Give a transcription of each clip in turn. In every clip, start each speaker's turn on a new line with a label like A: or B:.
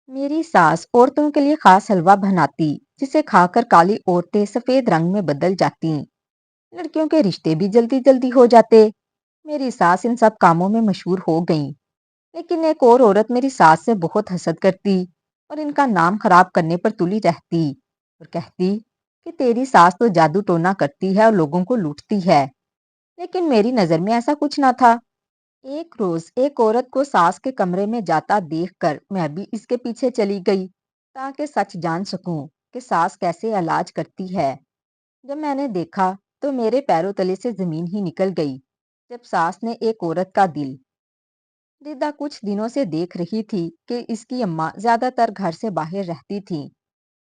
A: میری ساس عورتوں کے لیے خاص حلوہ بناتی جسے کھا کر کالی عورتیں سفید رنگ میں بدل جاتی۔ لڑکیوں کے رشتے بھی جلدی جلدی ہو جاتے۔ میری ساس ان سب کاموں میں مشہور ہو گئیں، لیکن ایک اور عورت میری ساس سے بہت حسد کرتی اور ان کا نام خراب کرنے پر تلی رہتی اور کہتی کہ تیری ساس تو جادو ٹونا کرتی ہے اور لوگوں کو لوٹتی ہے۔ لیکن میری نظر میں ایسا کچھ نہ تھا۔ ایک روز ایک عورت کو ساس کے کمرے میں جاتا دیکھ کر میں بھی اس کے پیچھے چلی گئی تاکہ سچ جان سکوں کہ ساس کیسے علاج کرتی ہے۔ جب میں نے دیکھا تو میرے پیروں تلے سے زمین ہی نکل گئی جب ساس نے ایک عورت کا دل۔ ردا کچھ دنوں سے دیکھ رہی تھی کہ اس کی اماں زیادہ تر گھر سے باہر رہتی تھیں۔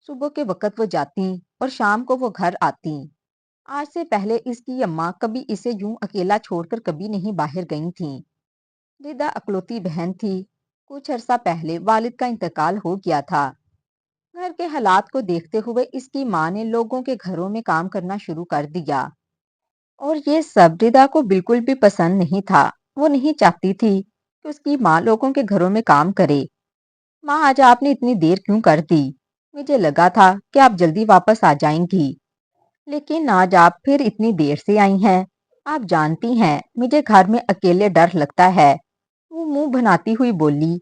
A: صبح کے وقت وہ جاتی اور شام کو وہ گھر آتی۔ آج سے پہلے اس کی اماں کبھی اسے یوں اکیلا چھوڑ کر کبھی نہیں باہر گئی تھیں۔ ردا اکلوتی بہن تھی۔ کچھ عرصہ پہلے والد کا انتقال ہو گیا تھا۔ گھر کے حالات کو دیکھتے ہوئے اس کی ماں نے لوگوں کے گھروں میں کام کرنا شروع کر دیا اور یہ سب ردا کو بالکل بھی پسند نہیں تھا۔ وہ نہیں چاہتی تھی کہ اس کی ماں لوگوں کے گھروں میں کام کرے۔ ماں آج آپ نے اتنی دیر کیوں کر دی؟ مجھے لگا تھا کہ آپ جلدی واپس آ جائیں گی، لیکن آج آپ پھر اتنی دیر سے آئی ہیں۔ آپ جانتی ہیں مجھے گھر میں اکیلے ڈر لگتا ہے، وہ منہ بناتی ہوئی بولی۔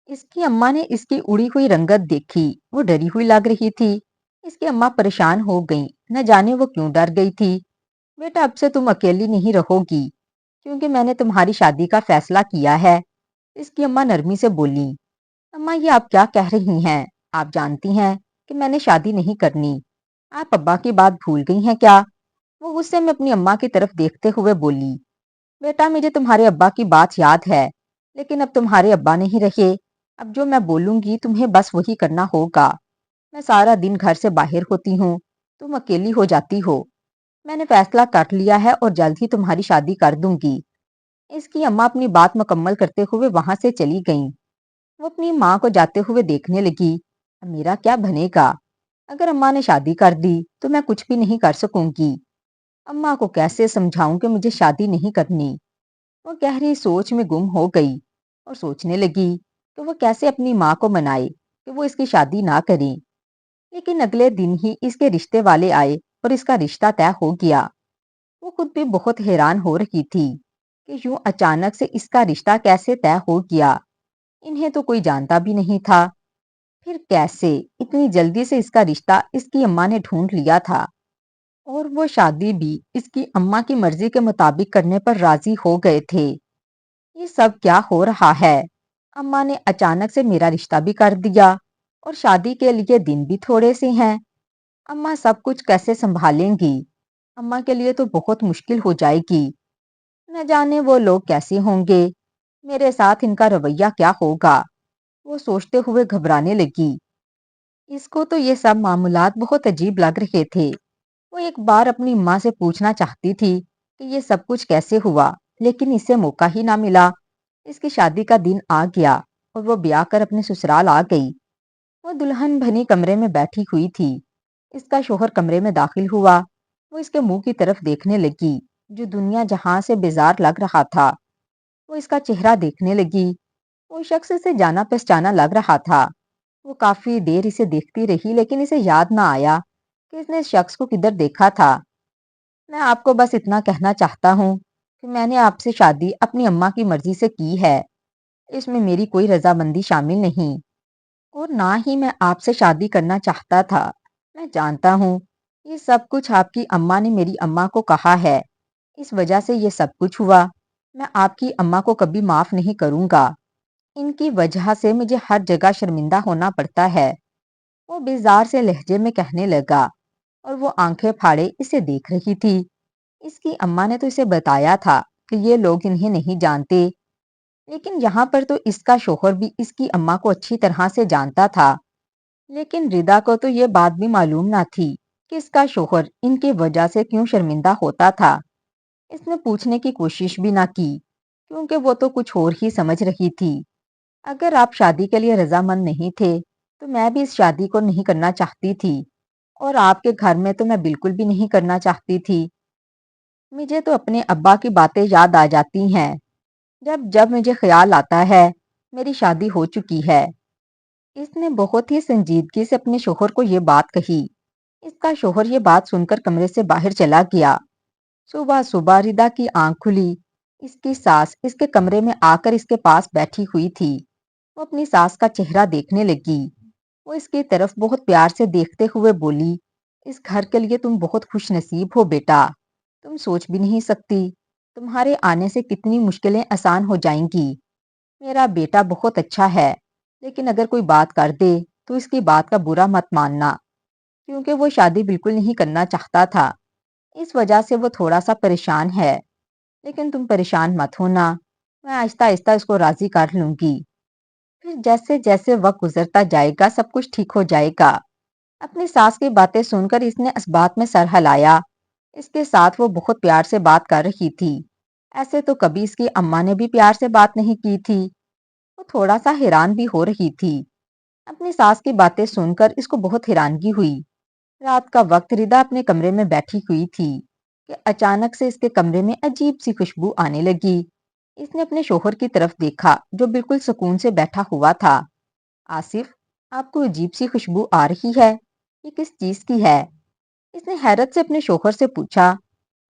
A: اس کی اماں نے اس کی اڑی ہوئی رنگت دیکھی، وہ ڈری ہوئی لگ رہی تھی۔ اس کی اماں پریشان ہو گئیں، نہ جانے وہ کیوں ڈر گئی تھی۔ بیٹا اب سے تم اکیلی نہیں رہو گی کیونکہ میں نے تمہاری شادی کا فیصلہ کیا ہے، اس کی اماں نرمی سے بولی۔ اماں یہ آپ کیا کہہ رہی ہیں؟ آپ جانتی ہیں کہ میں نے شادی نہیں کرنی۔ آپ ابا کی بات بھول گئی ہیں کیا؟ وہ غصے میں اپنی اماں کی طرف دیکھتے ہوئے بولی۔ بیٹا مجھے تمہارے ابا کی بات یاد ہے، لیکن اب تمہارے ابا نہیں رہے۔ اب جو میں بولوں گی تمہیں بس وہی کرنا ہوگا۔ میں سارا دن گھر سے باہر ہوتی ہوں، تم اکیلی ہو جاتی ہو۔ میں نے فیصلہ کر لیا ہے اور جلد ہی تمہاری شادی کر دوں گی۔ اس کی اماں اپنی بات مکمل کرتے ہوئے وہاں سے چلی گئیں۔ وہ اپنی ماں کو جاتے ہوئے دیکھنے لگی۔ اب میرا کیا بنے گا؟ اگر اماں نے شادی کر دی تو میں کچھ بھی نہیں کر سکوں گی۔ اماں کو کیسے سمجھاؤں کہ مجھے شادی نہیں کرنی؟ وہ گہری سوچ میں گم ہو گئی اور سوچنے لگی کہ وہ کیسے اپنی ماں کو منائے کہ وہ اس کی شادی نہ کریں۔ لیکن اگلے دن ہی اس کے رشتے والے آئے اور اس کا رشتہ طے ہو گیا۔ وہ خود بھی بہت حیران ہو رہی تھی کہ یوں اچانک سے اس کا رشتہ کیسے طے ہو گیا۔ انہیں تو کوئی جانتا بھی نہیں تھا، پھر کیسے اتنی جلدی سے اس کا رشتہ اس کی اماں نے ڈھونڈ لیا تھا اور وہ شادی بھی اس کی اماں کی مرضی کے مطابق کرنے پر راضی ہو گئے تھے۔ یہ سب کیا ہو رہا ہے؟ اماں نے اچانک سے میرا رشتہ بھی کر دیا اور شادی کے لیے دن بھی تھوڑے سے ہیں۔ اماں سب کچھ کیسے سنبھالیں گی؟ اماں کے لیے تو بہت مشکل ہو جائے گی۔ نہ جانے وہ لوگ کیسے ہوں گے، میرے ساتھ ان کا رویہ کیا ہوگا؟ وہ سوچتے ہوئے گھبرانے لگی۔ اس کو تو یہ سب معاملات بہت عجیب لگ رہے تھے۔ وہ ایک بار اپنی ماں سے پوچھنا چاہتی تھی کہ یہ سب کچھ کیسے ہوا، لیکن اسے موقع ہی نہ ملا۔ اس کی شادی کا دن آ گیا اور وہ بیاہ کر اپنے سسرال آ گئی۔ وہ دلہن بھنی کمرے میں بیٹھی ہوئی تھی۔ اس کا شوہر کمرے میں داخل ہوا۔ وہ اس کے منہ کی طرف دیکھنے لگی جو دنیا جہاں سے بیزار لگ رہا تھا۔ وہ اس کا چہرہ دیکھنے لگی۔ وہ شخص سے جانا پہچانا لگ رہا تھا۔ وہ کافی دیر اسے دیکھتی رہی لیکن اسے یاد نہ آیا کہ اس نے اس شخص کو کدھر دیکھا تھا۔ میں آپ کو بس اتنا کہنا چاہتا ہوں کہ میں نے آپ سے شادی اپنی اماں کی مرضی سے کی ہے، اس میں میری کوئی رضامندی شامل نہیں اور نہ ہی میں آپ سے شادی کرنا چاہتا تھا۔ میں جانتا ہوں یہ سب کچھ آپ کی اماں نے میری اماں کو کہا ہے، اس وجہ سے یہ سب کچھ ہوا۔ میں آپ کی اماں کو کبھی معاف نہیں کروں گا۔ ان کی وجہ سے مجھے ہر جگہ شرمندہ ہونا پڑتا ہے۔ وہ بیزار سے لہجے میں کہنے لگا اور وہ آنکھیں پھاڑے اسے دیکھ رہی تھی۔ اس کی اماں نے تو اسے بتایا تھا کہ یہ لوگ انہیں نہیں جانتے، لیکن یہاں پر تو اس کا شوہر بھی اس کی اماں کو اچھی طرح سے جانتا تھا۔ لیکن ردا کو تو یہ بات بھی معلوم نہ تھی کہ اس کا شوہر ان کی وجہ سے کیوں شرمندہ ہوتا تھا۔ اس نے پوچھنے کی کوشش بھی نہ کی کیونکہ وہ تو کچھ اور ہی سمجھ رہی تھی۔ اگر آپ شادی کے لیے رضامند نہیں تھے تو میں بھی اس شادی کو نہیں کرنا چاہتی تھی اور آپ کے گھر میں تو میں بالکل بھی نہیں کرنا چاہتی تھی۔ مجھے تو اپنے ابا کی باتیں یاد آ جاتی ہیں۔ جب جب مجھے خیال آتا ہے میری شادی ہو چکی ہے۔ اس نے بہت ہی سنجیدگی سے اپنے شوہر کو یہ بات کہی۔ اس کا شوہر یہ بات سن کر کمرے سے باہر چلا گیا۔ صبح صبح ردا کی آنکھ کھلی۔ اس کی ساس اس کے کمرے میں آ کر اس کے پاس بیٹھی ہوئی تھی۔ وہ اپنی ساس کا چہرہ دیکھنے لگی۔ وہ اس کی طرف بہت پیار سے دیکھتے ہوئے بولی، اس گھر کے لیے تم بہت خوش نصیب ہو بیٹا۔ تم سوچ بھی نہیں سکتی تمہارے آنے سے کتنی مشکلیں آسان ہو جائیں گی۔ میرا بیٹا بہت اچھا ہے، لیکن اگر کوئی بات کر دے تو اس کی بات کا برا مت ماننا، کیونکہ وہ شادی بالکل نہیں کرنا چاہتا تھا۔ اس وجہ سے وہ تھوڑا سا پریشان ہے، لیکن تم پریشان مت ہونا، میں آہستہ آہستہ اس کو راضی کر لوں گی۔ پھر جیسے جیسے وقت گزرتا جائے گا سب کچھ ٹھیک ہو جائے گا۔ اپنی ساس کی باتیں سن کر اس نے اس بات میں سر ہلایا۔ اس کے ساتھ وہ بہت پیار سے بات کر رہی تھی۔ ایسے تو کبھی اس کی اماں نے بھی پیار سے بات نہیں کی تھی۔ وہ تھوڑا سا حیران بھی ہو رہی تھی۔ اپنی ساس کی باتیں سن کر اس کو بہت حیرانگی ہوئی۔ رات کا وقت ردا اپنے کمرے میں بیٹھی ہوئی تھی کہ اچانک سے اس کے کمرے میں عجیب سی خوشبو آنے لگی۔ اس نے اپنے شوہر کی طرف دیکھا جو بالکل سکون سے بیٹھا ہوا تھا۔ آصف، آپ کو عجیب سی خوشبو آ رہی ہے، یہ کس چیز کی ہے؟ اس نے حیرت سے اپنے شوہر سے پوچھا۔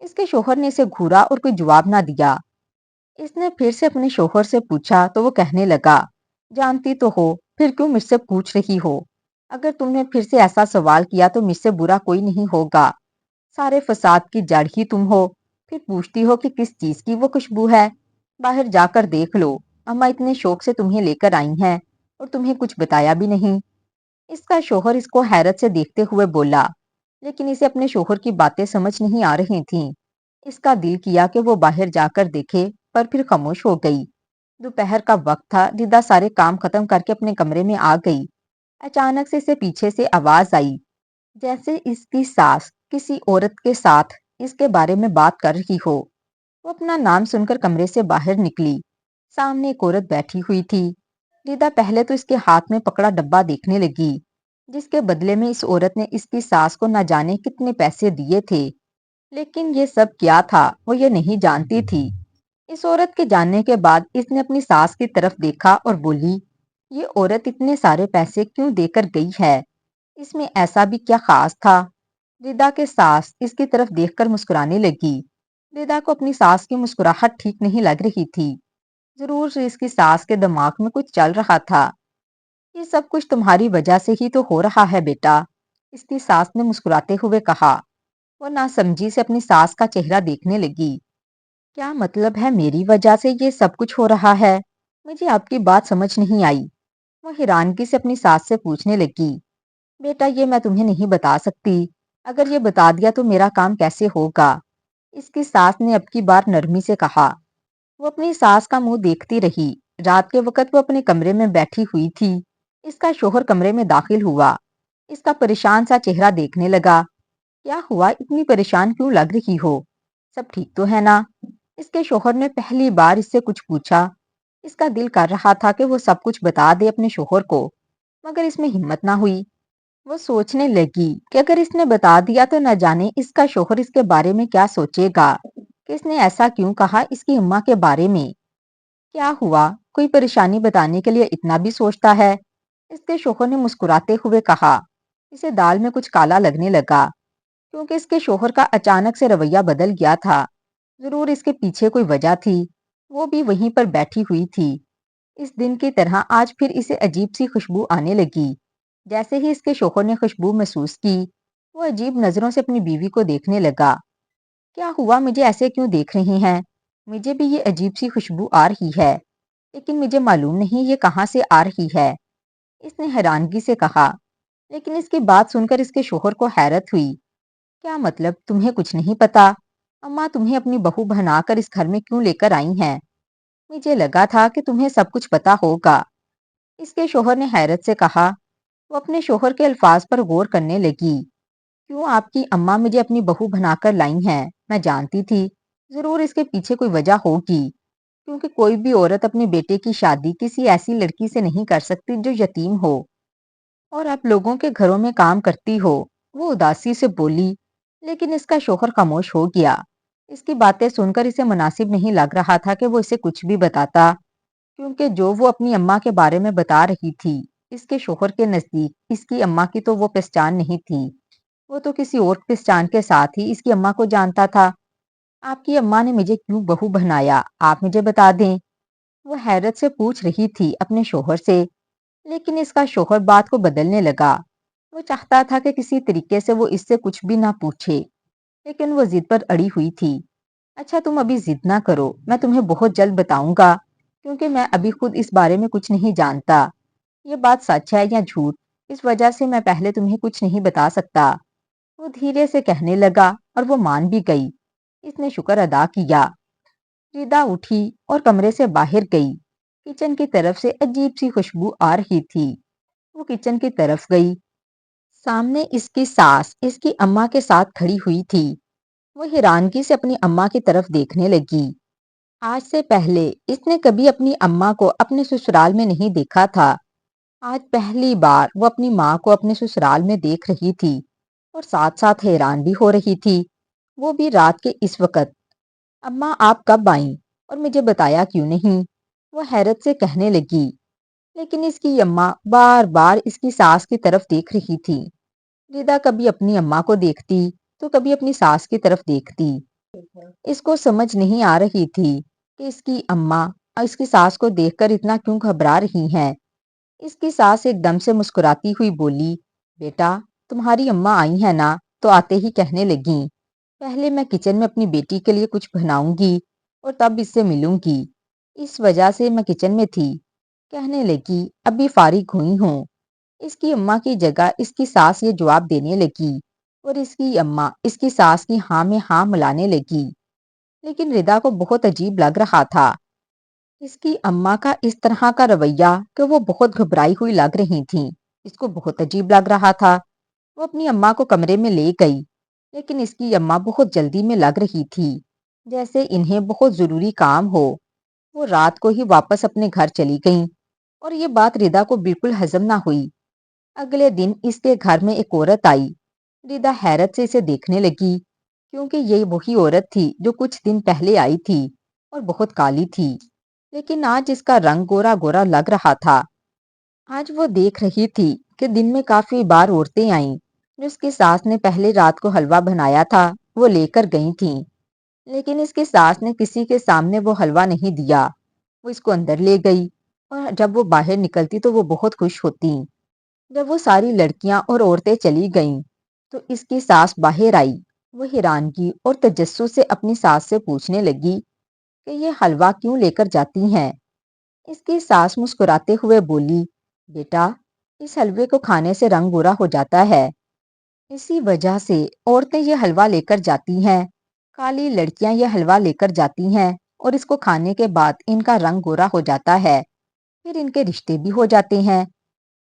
A: اس کے شوہر نے اسے گھورا اور کوئی جواب نہ دیا۔ اس نے پھر سے اپنے شوہر سے پوچھا تو وہ کہنے لگا، جانتی تو ہو پھر کیوں مجھ سے پوچھ رہی ہو؟ اگر تم نے پھر سے ایسا سوال کیا تو مجھ سے برا کوئی نہیں ہوگا۔ سارے فساد کی جڑ ہی تم ہو، پھر پوچھتی ہو کہ کس چیز کی وہ خوشبو ہے۔ باہر جا کر دیکھ لو، اماں اتنے شوق سے تمہیں لے کر آئی ہیں اور تمہیں کچھ بتایا بھی نہیں۔ اس کا شوہر اس کو حیرت سے دیکھتے ہوئے بولا، لیکن اسے اپنے شوہر کی باتیں سمجھ نہیں آ رہی تھیں۔ اس کا دل کیا کہ وہ باہر جا کر دیکھے، پر پھر خاموش ہو گئی۔ دوپہر کا وقت تھا، ردا سارے کام ختم کر کے اپنے کمرے میں آ گئی۔ اچانک سے اسے پیچھے سے آواز آئی، جیسے اس کی ساس کسی عورت کے ساتھ اس کے بارے میں بات کر رہی ہو۔ وہ اپنا نام سن کر کمرے سے باہر نکلی۔ سامنے ایک عورت بیٹھی ہوئی تھی۔ ردا پہلے تو اس کے ہاتھ میں پکڑا ڈبہ دیکھنے لگی، جس کے بدلے میں اس عورت نے اس کی ساس کو نہ جانے کتنے پیسے دیے تھے، لیکن یہ سب کیا تھا وہ یہ نہیں جانتی تھی۔ اس عورت کے جاننے کے بعد اس نے اپنی ساس کی طرف دیکھا اور بولی، یہ عورت اتنے سارے پیسے کیوں دے کر گئی ہے؟ اس میں ایسا بھی کیا خاص تھا؟ ردا کے ساس اس کی طرف دیکھ کر مسکرانے لگی۔ ردا کو اپنی ساس کی مسکراہٹ ٹھیک نہیں لگ رہی تھی۔ ضرور سے اس کی ساس کے دماغ میں کچھ چل رہا تھا۔ یہ سب کچھ تمہاری وجہ سے ہی تو ہو رہا ہے بیٹا، اس کی ساس نے مسکراتے ہوئے کہا۔ وہ ناسمجھی سے اپنی ساس کا چہرہ دیکھنے لگی۔ کیا مطلب ہے میری وجہ سے یہ سب کچھ ہو رہا ہے؟ مجھے آپ کی بات سمجھ نہیں آئی۔ وہ حیرانگی سے اپنی ساس سے پوچھنے لگی۔ بیٹا یہ میں تمہیں نہیں بتا سکتی، اگر یہ بتا دیا تو میرا کام کیسے ہوگا؟ اس کی ساس نے اب کی بار نرمی سے کہا۔ وہ اپنی ساس کا منہ دیکھتی رہی۔ رات کے وقت وہ اپنے کمرے میں بیٹھی ہوئی تھی۔ اس کا شوہر کمرے میں داخل ہوا۔ اس کا پریشان سا چہرہ دیکھنے لگا۔ کیا ہوا، اتنی پریشان کیوں لگ رہی ہو؟ سب ٹھیک تو ہے نا؟ اس کے شوہر نے پہلی بار اس سے کچھ پوچھا۔ اس کا دل کر رہا تھا کہ وہ سب کچھ بتا دے اپنے شوہر کو، مگر اس میں ہمت نہ ہوئی۔ وہ سوچنے لگی کہ اگر اس نے بتا دیا تو نہ جانے اس کا شوہر اس کے بارے میں کیا سوچے گا، کہ اس نے ایسا کیوں کہا اس کی اماں کے بارے میں۔ کیا ہوا، کوئی پریشانی بتانے کے لیے اتنا بھی سوچتا ہے؟ اس کے شوہر نے مسکراتے ہوئے کہا۔ اسے دال میں کچھ کالا لگنے لگا، کیونکہ اس کے شوہر کا اچانک سے رویہ بدل گیا تھا۔ ضرور اس کے پیچھے کوئی وجہ تھی۔ وہ بھی وہیں پر بیٹھی ہوئی تھی۔ اس دن کی طرح آج پھر اسے عجیب سی خوشبو آنے لگی۔ جیسے ہی اس کے شوہر نے خوشبو محسوس کی، وہ عجیب نظروں سے اپنی بیوی کو دیکھنے لگا۔ کیا ہوا، مجھے ایسے کیوں دیکھ رہی ہیں؟ مجھے بھی یہ عجیب سی خوشبو آ رہی ہے، لیکن مجھے معلوم نہیں یہ کہاں سے آ رہی ہے۔ اس نے حیرانگی سے کہا، لیکن اس کی بات سن کر اس کے شوہر کو حیرت ہوئی۔ کیا مطلب، تمہیں کچھ نہیں پتا؟ اماں تمہیں اپنی بہو بنا کر اس گھر میں کیوں لے کر آئی ہیں؟ مجھے لگا تھا کہ تمہیں سب کچھ پتا ہوگا، اس کے شوہر نے حیرت سے کہا۔ وہ اپنے شوہر کے الفاظ پر غور کرنے لگی۔ کیوں آپ کی اماں مجھے اپنی بہو بنا کر لائی ہیں؟ میں جانتی تھی ضرور اس کے پیچھے کوئی وجہ ہوگی، کیونکہ کوئی بھی عورت اپنے بیٹے کی شادی کسی ایسی لڑکی سے نہیں کر سکتی جو یتیم ہو اور آپ لوگوں کے گھروں میں کام کرتی ہو۔ وہ اداسی سے بولی، لیکن اس کا شوہر خاموش ہو گیا۔ اس کی باتیں سن کر اسے مناسب نہیں لگ رہا تھا کہ وہ اسے کچھ بھی بتاتا، کیونکہ جو وہ اپنی اماں کے بارے میں بتا رہی تھی اس کے شوہر کے نزدیک اس کی اماں کی تو وہ پہچان نہیں تھی، وہ تو کسی اور پہچان کے ساتھ ہی اس کی اماں کو جانتا تھا۔ آپ کی اماں نے مجھے کیوں بہو بنایا، آپ مجھے بتا دیں، وہ حیرت سے پوچھ رہی تھی اپنے شوہر سے۔ لیکن اس کا شوہر بات کو بدلنے لگا۔ وہ چاہتا تھا کہ کسی طریقے سے وہ اس سے کچھ بھی نہ پوچھے، لیکن وہ ضد پر اڑی ہوئی تھی۔ اچھا تم ابھی ضد نہ کرو، میں تمہیں بہت جلد بتاؤں گا، کیونکہ میں ابھی خود اس بارے میں کچھ نہیں جانتا۔ یہ بات سچ ہے یا جھوٹ، اس وجہ سے میں پہلے تمہیں کچھ نہیں بتا سکتا، وہ دھیرے سے کہنے لگا، اور وہ مان بھی گئی۔ اس نے شکر ادا کیا۔ ریدا اٹھی اور کمرے سے باہر گئی۔ کچن کی طرف سے عجیب سی خوشبو آ رہی تھی۔ وہ کچن کی طرف گئی۔ سامنے اس کی ساس اس کی اماں کے ساتھ کھڑی ہوئی تھی۔ وہ حیرانگی سے اپنی اماں کی طرف دیکھنے لگی۔ آج سے پہلے اس نے کبھی اپنی اماں کو اپنے سسرال میں نہیں دیکھا تھا۔ آج پہلی بار وہ اپنی ماں کو اپنے سسرال میں دیکھ رہی تھی، اور ساتھ ساتھ حیران بھی ہو رہی تھی، وہ بھی رات کے اس وقت۔ اماں آپ کب آئیں اور مجھے بتایا کیوں نہیں، وہ حیرت سے کہنے لگی۔ لیکن اس کی اماں بار بار اس کی ساس کی طرف دیکھ رہی تھی۔ ریدا کبھی اپنی اماں کو دیکھتی تو کبھی اپنی ساس کی طرف دیکھتی۔ اس کو سمجھ نہیں آ رہی تھی کہ اس کی اماں اور اس کی ساس کو دیکھ کر اتنا کیوں گھبرا رہی ہیں۔ اس کی ساس ایک دم سے مسکراتی ہوئی بولی، بیٹا تمہاری اماں آئی ہے نا، تو آتے ہی کہنے لگیں، پہلے میں کچن میں اپنی بیٹی کے لیے کچھ بناؤں گی اور تب اس سے ملوں گی، اس وجہ سے میں کچن میں تھی، کہنے لگی ابھی فارغ ہوئی ہوں۔ اس کی اماں کی جگہ اس کی ساس یہ جواب دینے لگی، اور اس کی اماں اس کی ساس کی ہاں میں ہاں ملانے لگی۔ لیکن ردا کو بہت عجیب لگ رہا تھا، اس کی اماں کا اس طرح کا رویہ کہ وہ بہت گھبرائی ہوئی لگ رہی تھیں، اس کو بہت عجیب لگ رہا تھا۔ وہ اپنی اماں کو کمرے میں لے گئی، لیکن اس کی اماں بہت جلدی میں لگ رہی تھی، جیسے انہیں بہت ضروری کام ہو۔ وہ رات کو ہی واپس اپنے گھر چلی گئیں، اور یہ بات ردا کو بالکل ہضم نہ ہوئی۔ اگلے دن اس کے گھر میں ایک عورت آئی۔ ردا حیرت سے اسے دیکھنے لگی، کیونکہ یہ وہی عورت تھی جو کچھ دن پہلے آئی تھی اور بہت کالی تھی، لیکن آج اس کا رنگ گورا گورا لگ رہا تھا۔ آج وہ دیکھ رہی تھی کہ دن میں کافی بار عورتیں آئیں، جو اس کی ساس نے پہلے رات کو حلوہ بنایا تھا وہ لے کر گئی تھیں، لیکن اس کی ساس نے کسی کے سامنے وہ حلوہ نہیں دیا۔ وہ اس کو اندر لے گئی، اور جب وہ باہر نکلتی تو وہ بہت خوش ہوتی۔ جب وہ ساری لڑکیاں اور عورتیں چلی گئیں تو اس کی ساس باہر آئی۔ وہ حیرانگی اور تجسس سے اپنی ساس سے پوچھنے لگی کہ یہ حلوہ کیوں لے کر جاتی ہیں۔ اس کی ساس مسکراتے ہوئے بولی، بیٹا اس حلوے کو کھانے سے رنگ گورا ہو جاتا ہے، اسی وجہ سے عورتیں یہ حلوہ لے کر جاتی ہیں، کالی لڑکیاں یہ حلوہ لے کر جاتی ہیں، اور اس کو کھانے کے بعد ان کا رنگ گورا ہو جاتا ہے، پھر ان کے رشتے بھی ہو جاتے ہیں۔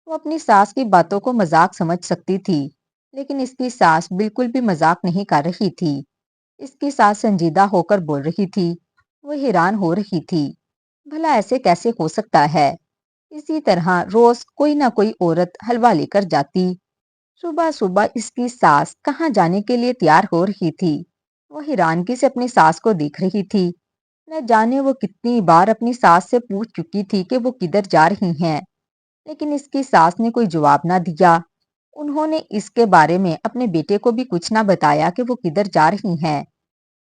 A: وہ اپنی ساس کی باتوں کو مذاق سمجھ سکتی تھی، لیکن اس کی ساس بالکل بھی مذاق نہیں کر رہی تھی۔ اس کی ساس سنجیدہ ہو کر بول رہی تھی۔ وہ حیران ہو رہی تھی، بھلا ایسے کیسے ہو سکتا ہے؟ اسی طرح روز کوئی نہ کوئی عورت حلوہ لے کر جاتی۔ صبح صبح اس کی ساس کہاں جانے کے لیے تیار ہو رہی تھی۔ وہ حیرانگی سے اپنی ساس کو دیکھ رہی تھی۔ نہ جانے وہ کتنی بار اپنی ساس سے پوچھ چکی تھی کہ وہ کدھر جا رہی ہیں، لیکن اس کی ساس نے کوئی جواب نہ دیا۔ انہوں نے اس کے بارے میں اپنے بیٹے کو بھی کچھ نہ بتایا کہ وہ کدھر جا رہی ہیں۔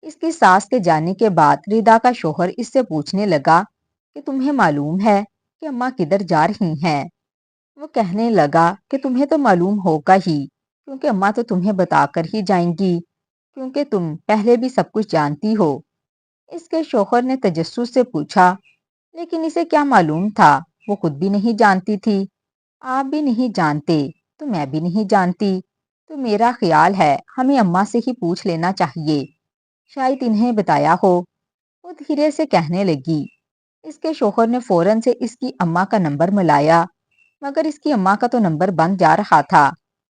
A: اس کی ساس کے جانے کے بعد ردا کا شوہر اس سے پوچھنے لگا کہ تمہیں معلوم ہے کہ اماں کدھر جا رہی ہیں؟ وہ کہنے لگا کہ تمہیں تو معلوم ہوگا ہی، کیونکہ اماں تو تمہیں بتا کر ہی جائیں گی، کیونکہ تم پہلے بھی سب کچھ جانتی ہو۔ اس کے شوہر نے تجسس سے پوچھا، لیکن اسے کیا معلوم تھا؟ وہ خود بھی نہیں جانتی تھی۔ آپ بھی نہیں جانتے تو میں بھی نہیں جانتی، تو میرا خیال ہے ہمیں اماں سے ہی پوچھ لینا چاہیے، شاید انہیں بتایا ہو، وہ دھیرے سے کہنے لگی۔ اس کے شوہر نے فوراً سے اس کی اماں کا نمبر ملایا، مگر اس کی اماں کا تو نمبر بند جا رہا تھا۔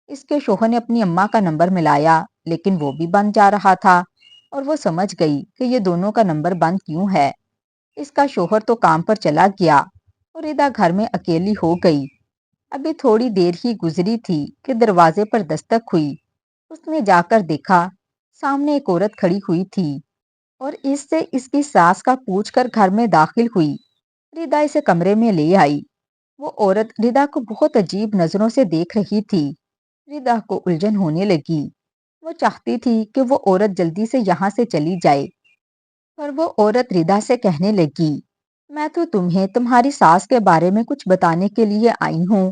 A: اس کے شوہر نے اپنی اماں کا نمبر ملایا، لیکن وہ بھی بند جا رہا تھا، اور وہ سمجھ گئی کہ یہ دونوں کا نمبر بند کیوں ہے۔ اس کا شوہر تو کام پر چلا گیا، اور ردا گھر میں اکیلی ہو گئی۔ ابھی تھوڑی دیر ہی گزری تھی کہ دروازے پر دستک ہوئی۔ اس نے جا کر دیکھا، سامنے ایک عورت کھڑی ہوئی تھی، اور اس سے اس کی ساس کا پوچھ کر گھر میں داخل ہوئی۔ ردا اسے کمرے میں لے آئی۔ وہ عورت ردا کو بہت عجیب نظروں سے دیکھ رہی تھی۔ ردا کو الجھن ہونے لگی۔ وہ چاہتی تھی کہ وہ عورت جلدی سے یہاں سے چلی جائے، پر وہ عورت ردا سے کہنے لگی، میں تو تمہیں تمہاری ساس کے بارے میں کچھ بتانے کے لیے آئی ہوں۔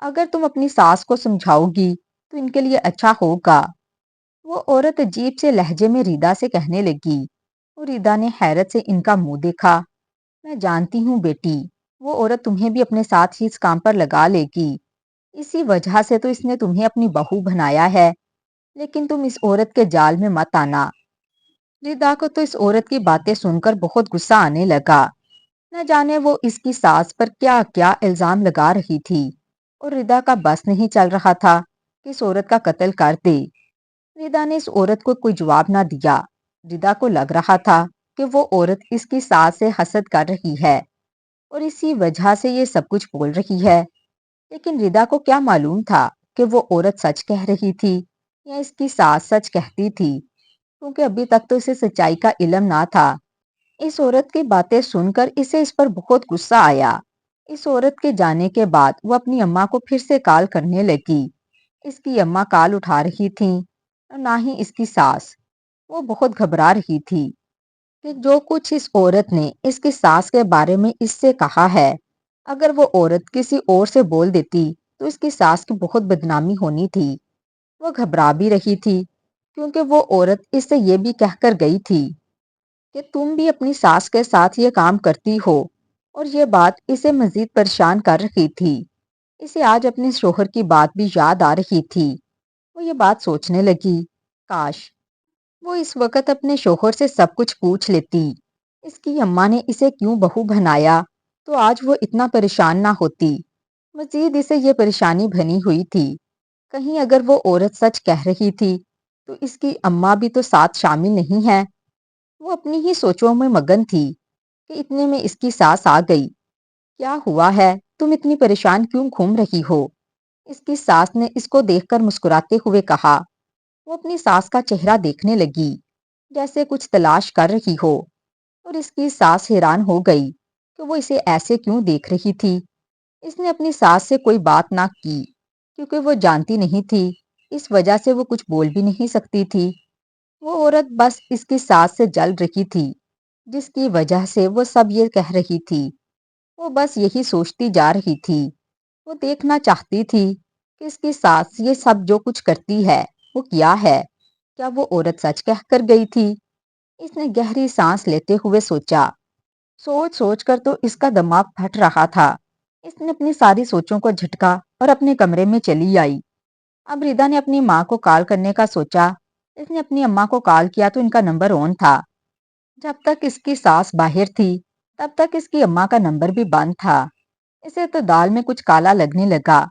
A: اگر تم اپنی ساس کو سمجھاؤ گی تو ان کے لیے اچھا ہوگا۔ وہ عورت عجیب سے لہجے میں ردا سے کہنے لگی، اور ردا نے حیرت سے ان کا منہ دیکھا۔ میں جانتی ہوں بیٹی، وہ عورت تمہیں بھی اپنے ساتھ ہی اس کام پر لگا لے گی۔ اسی وجہ سے تو اس نے تمہیں اپنی بہو بنایا ہے، لیکن تم اس عورت کے جال میں مت آنا۔ ردا کو تو اس عورت کی باتیں سن کر بہت غصہ آنے لگا۔ نہ جانے وہ اس کی ساس پر کیا کیا الزام لگا رہی تھی، اور ردا کا بس نہیں چل رہا تھا کہ اس عورت کا قتل کر دے۔ ردا نے اس عورت کو کوئی جواب نہ دیا۔ ردا کو لگ رہا تھا کہ وہ عورت اس کی ساس سے حسد کر رہی ہے اور اسی وجہ سے یہ سب کچھ بول رہی ہے، لیکن ردا کو کیا معلوم تھا کہ وہ عورت سچ کہہ رہی تھی یا اس کی ساس سچ کہتی تھی، کیونکہ ابھی تک تو اسے سچائی کا علم نہ تھا۔ اس عورت کی باتیں سن کر اسے اس پر بہت غصہ آیا۔ اس عورت کے جانے کے بعد وہ اپنی اماں کو پھر سے کال کرنے لگی۔ اس کی اماں کال اٹھا رہی تھیں اور نہ ہی اس کی ساس۔ وہ بہت گھبرا رہی تھی کہ جو کچھ اس عورت نے اس کی ساس کے بارے میں اس سے کہا ہے، اگر وہ عورت کسی اور سے بول دیتی تو اس کی ساس کی بہت بدنامی ہونی تھی۔ وہ گھبرا بھی رہی تھی کیونکہ وہ عورت اس سے یہ بھی کہہ کر گئی تھی کہ تم بھی اپنی ساس کے ساتھ یہ کام کرتی ہو، اور یہ بات اسے مزید پریشان کر رہی تھی۔ اسے آج اپنے شوہر کی بات بھی یاد آ رہی تھی۔ وہ یہ بات سوچنے لگی، کاش وہ اس وقت اپنے شوہر سے سب کچھ پوچھ لیتی۔ اس کی اماں نے اسے کیوں بہو بنایا تو آج وہ اتنا پریشان نہ ہوتی۔ مزید اسے یہ پریشانی بنی ہوئی تھی، کہیں اگر وہ عورت سچ کہہ رہی تھی تو اس کی اماں بھی تو ساتھ شامل نہیں ہے۔ وہ اپنی ہی سوچوں میں مگن تھی کہ اتنے میں اس کی ساس آ گئی۔ کیا ہوا ہے؟ تم اتنی پریشان کیوں گھوم رہی ہو؟ اس کی ساس نے اس کو دیکھ کر مسکراتے ہوئے کہا۔ وہ اپنی ساس کا چہرہ دیکھنے لگی جیسے کچھ تلاش کر رہی ہو، اور اس کی ساس حیران ہو گئی کہ وہ اسے ایسے کیوں دیکھ رہی تھی۔ اس نے اپنی ساس سے کوئی بات نہ کی کیونکہ وہ جانتی نہیں تھی، اس وجہ سے وہ کچھ بول بھی نہیں سکتی تھی۔ وہ عورت بس اس کی ساس سے جل رہی تھی، جس کی وجہ سے وہ سب یہ کہہ رہی تھی۔ وہ بس یہی سوچتی جا رہی تھی۔ وہ دیکھنا چاہتی تھی کہ اس کی ساس یہ سب جو کچھ کرتی ہے وہ کیا ہے۔ کیا وہ عورت سچ کہہ کر گئی تھی؟ اس نے گہری سانس لیتے ہوئے سوچا۔ سوچ سوچ کر تو اس کا دماغ پھٹ رہا تھا۔ اس نے اپنی ساری سوچوں کو جھٹکا اور اپنے کمرے میں چلی آئی۔ اب ردا نے اپنی ماں کو کال کرنے کا سوچا۔ اس نے اپنی اماں کو کال کیا تو ان کا نمبر آن تھا۔ جب تک اس کی ساس باہر تھی تب تک اس کی اماں کا نمبر بھی بند تھا۔ اسے تو دال میں کچھ کالا لگنے لگا۔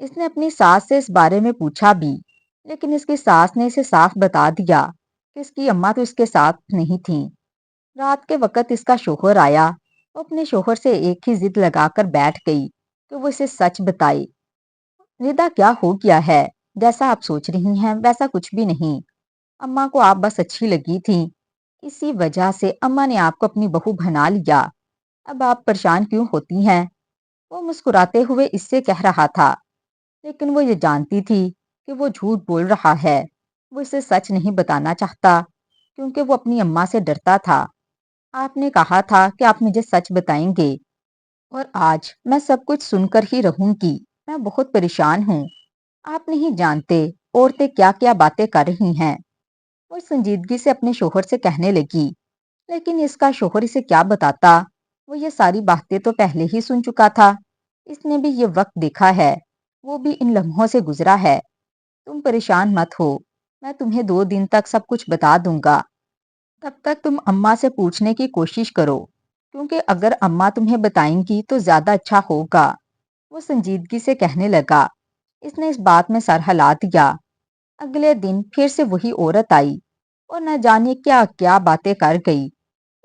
A: اس نے اپنی ساس سے اس بارے میں پوچھا بھی، لیکن اس کی ساس نے اسے صاف بتا دیا کہ اس کی اماں تو اس کے ساتھ نہیں تھیں۔ رات کے وقت اس کا شوہر آیا۔ وہ اپنے شوہر سے ایک ہی ضد لگا کر بیٹھ گئی کہ وہ اسے سچ بتائے۔ ردا کیا ہو گیا ہے؟ جیسا آپ سوچ رہی ہیں ویسا کچھ بھی نہیں۔ اماں کو آپ بس اچھی لگی تھی، اسی وجہ سے اماں نے آپ کو اپنی بہو بنا لیا۔ اب آپ پریشان کیوں ہوتی ہیں؟ وہ مسکراتے ہوئے اس سے کہہ رہا تھا، لیکن وہ یہ جانتی تھی کہ وہ جھوٹ بول رہا ہے۔ وہ اسے سچ نہیں بتانا چاہتا کیونکہ وہ اپنی اماں سے ڈرتا تھا۔ آپ نے کہا تھا کہ آپ مجھے سچ بتائیں گے، اور آج میں سب کچھ سن کر ہی رہوں گی۔ میں بہت پریشان ہوں۔ آپ نہیں جانتے عورتیں کیا کیا باتیں کر رہی ہیں۔ وہ سنجیدگی سے اپنے شوہر سے کہنے لگی، لیکن اس کا شوہر اسے کیا بتاتا؟ وہ یہ ساری باتیں تو پہلے ہی سن چکا تھا۔ اس نے بھی یہ وقت دیکھا ہے، وہ بھی ان لمحوں سے گزرا ہے۔ تم پریشان مت ہو، میں تمہیں 2 دن تک سب کچھ بتا دوں گا۔ تب تک تم اماں سے پوچھنے کی کوشش کرو، کیونکہ اگر اماں تمہیں بتائیں گی تو زیادہ اچھا ہوگا۔ وہ سنجیدگی سے کہنے لگا۔ اس نے اس بات میں سر ہلا دیا۔ اگلے دن پھر سے وہی عورت آئی اور نہ جانے کیا کیا باتیں کر گئی۔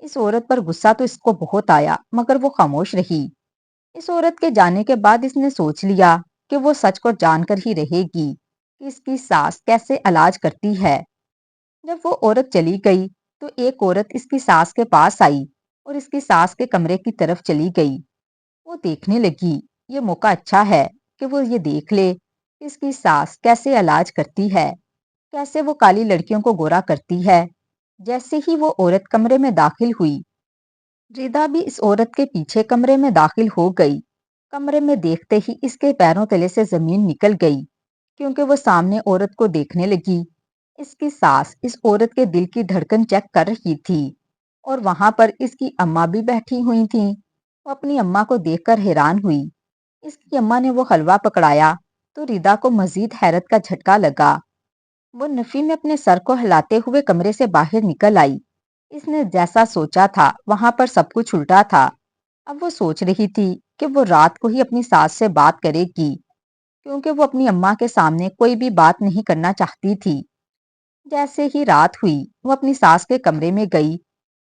A: اس عورت پر غصہ تو اس کو بہت آیا، مگر وہ خاموش رہی۔ اس عورت کے جانے کے بعد اس نے سوچ لیا کہ وہ سچ کو جان کر ہی رہے گی کہ اس کی ساس کیسے علاج کرتی ہے۔ جب وہ عورت چلی گئی تو ایک عورت اس کی ساس کے پاس آئی اور اس کی ساس کے کمرے کی طرف چلی گئی۔ وہ دیکھنے لگی یہ موقع اچھا ہے کہ وہ یہ دیکھ لے کہ اس کی ساس کیسے علاج کرتی ہے، کیسے وہ کالی لڑکیوں کو گورا کرتی ہے۔ جیسے ہی وہ عورت کمرے میں داخل ہوئی، ردا بھی اس عورت کے پیچھے کمرے میں داخل ہو گئی۔ کمرے میں دیکھتے ہی اس کے پیروں تلے سے زمین نکل گئی، کیونکہ وہ سامنے عورت کو دیکھنے لگی۔ اس کی ساس اس عورت کے دل کی دھڑکن چیک کر رہی تھی، اور وہاں پر اس کی اماں بھی بیٹھی ہوئی تھیں۔ وہ اپنی اماں کو دیکھ کر حیران ہوئی۔ اس کی اماں نے وہ حلوہ پکڑایا تو ردا کو مزید حیرت کا جھٹکا لگا۔ وہ نفی میں اپنے سر کو ہلاتے ہوئے کمرے سے باہر نکل آئی۔ اس نے جیسا سوچا تھا وہاں پر سب کچھ الٹا تھا۔ اب وہ سوچ رہی تھی کہ وہ رات کو ہی اپنی ساس سے بات کرے گی، کیونکہ وہ اپنی اماں کے سامنے کوئی بھی بات نہیں کرنا چاہتی تھی۔ جیسے ہی رات ہوئی وہ اپنی ساس کے کمرے میں گئی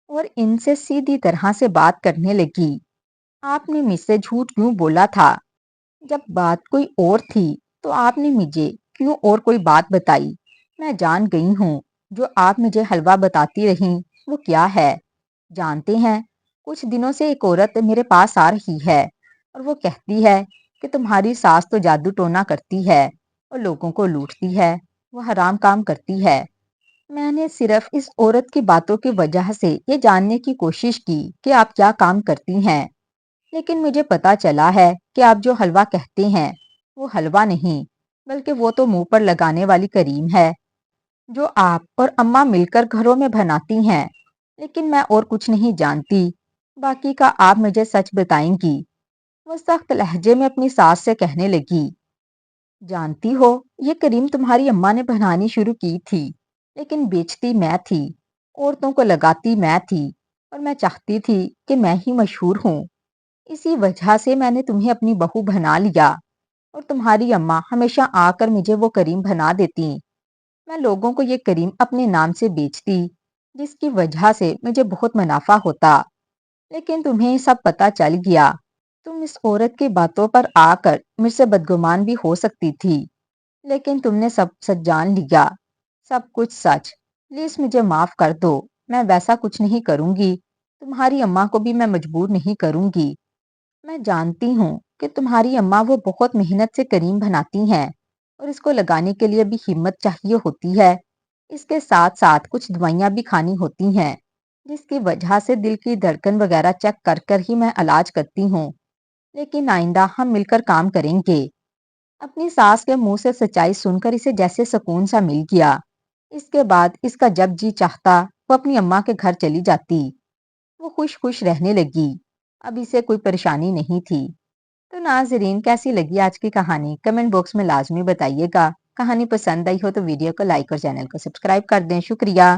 A: اور ان سے سیدھی طرح سے بات کرنے لگی۔ آپ نے مجھ سے جھوٹ کیوں بولا تھا؟ جب بات کوئی اور تھی تو آپ نے مجھے کیوں اور کوئی بات بتائی؟ میں جان گئی ہوں جو آپ مجھے حلوہ بتاتی رہیں وہ کیا ہے؟ جانتے ہیں، کچھ دنوں سے ایک عورت میرے پاس آ رہی ہے اور وہ کہتی ہے کہ تمہاری ساس تو جادو ٹونا کرتی ہے اور لوگوں کو لوٹتی ہے، وہ حرام کام کرتی ہے۔ میں نے صرف اس عورت کی باتوں کی وجہ سے یہ جاننے کی کوشش کی کہ آپ کیا کام کرتی ہیں، لیکن مجھے پتا چلا ہے کہ آپ جو حلوہ کہتے ہیں وہ حلوہ نہیں، بلکہ وہ تو منہ پر لگانے والی کریم ہے جو آپ اور اماں مل کر گھروں میں بناتی ہیں۔ لیکن میں اور کچھ نہیں جانتی، باقی کا آپ مجھے سچ بتائیں گی؟ وہ سخت لہجے میں اپنی ساس سے کہنے لگی، جانتی ہو یہ کریم تمہاری اماں نے بنانی شروع کی تھی، لیکن بیچتی میں تھی، عورتوں کو لگاتی میں تھی، اور میں چاہتی تھی کہ میں ہی مشہور ہوں۔ اسی وجہ سے میں نے تمہیں اپنی بہو بنا لیا، اور تمہاری اماں ہمیشہ آ کر مجھے وہ کریم بنا دیتی۔ میں لوگوں کو یہ کریم اپنے نام سے بیچتی، جس کی وجہ سے مجھے بہت منافع ہوتا، لیکن تمہیں سب پتا چل گیا۔ تم اس عورت کی باتوں پر آ کر مجھ سے بدگمان بھی ہو سکتی تھی، لیکن تم نے سب سچ جان لیا، سب کچھ سچ۔ پلیز مجھے معاف کر دو، میں ویسا کچھ نہیں کروں گی، تمہاری اماں کو بھی میں مجبور نہیں کروں گی۔ میں جانتی ہوں کہ تمہاری اماں وہ بہت محنت سے کریم بناتی ہیں، اور اس کو لگانے کے لیے بھی ہمت چاہیے ہوتی ہے۔ اس کے ساتھ ساتھ کچھ دوائیاں بھی کھانی ہوتی ہیں، جس کی وجہ سے دل کی دھڑکن وغیرہ چیک کر کر ہی میں علاج کرتی ہوں۔ لیکن آئندہ ہم مل کر کام کریں گے۔ اپنی ساس کے منہ سے سچائی سن کر اسے جیسے سکون سا مل گیا۔ اس کے بعد اس کا جب جی چاہتا وہ اپنی اماں کے گھر چلی جاتی۔ وہ خوش خوش رہنے لگی، اب اسے کوئی پریشانی نہیں تھی۔ تو ناظرین، کیسی لگی آج کی کہانی؟ کمنٹ باکس میں لازمی بتائیے گا۔ کہانی پسند آئی ہو تو ویڈیو کو لائک اور چینل کو سبسکرائب کر دیں۔ شکریہ۔